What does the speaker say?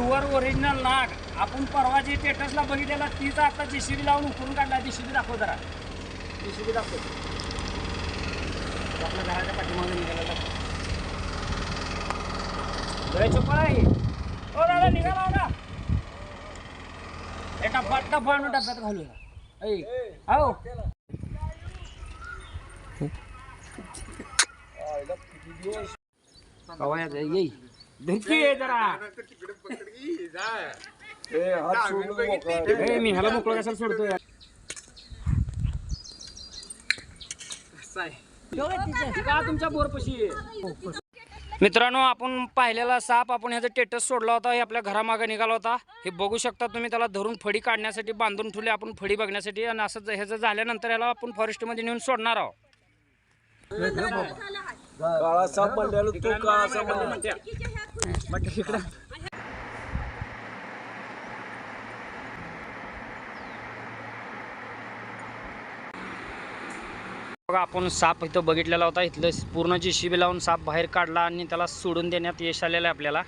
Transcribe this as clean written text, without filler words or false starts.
Pure original नाग. आपण परवा जे स्टेटसला बघितलेला तीच आता जेसीबी लावून उकरून काढला. जेसीबी दाखव जरा. जेसीबी दाखव. आपल्या घराच्या पाठीमागे निघालेला जरा चप्पल आहे. ओ दादा निघाला ना. एका पट्टा पाणून डब्यात घालूया. आओ कवाया येई धुकी आहे जरा. मी ह्याला मोकळं कशाला सोडतोय. तुमच्या बोरपशी मित्रांनो आपण पाहिलेला साप आपण ह्याचा स्टेटस सोडला होता. हे आपल्या घरामागे निघाला होता. हे बघू शकता तुम्ही. त्याला धरून फडी काढण्यासाठी बांधून ठेवले आपण फडी बघण्यासाठी. आणि असं ह्याचं झाल्यानंतर ह्याला आपण फॉरेस्टमध्ये नेऊन सोडणार आहोत. काळा साप म्हणलेलो तू काळा साप म्हणते. बघा आपण साप इथं बघितलेला होता. इथलं पूर्ण जेसीबी लावून साप बाहेर काढला आणि त्याला सोडून देण्यात यश आलेलं आहे आपल्याला.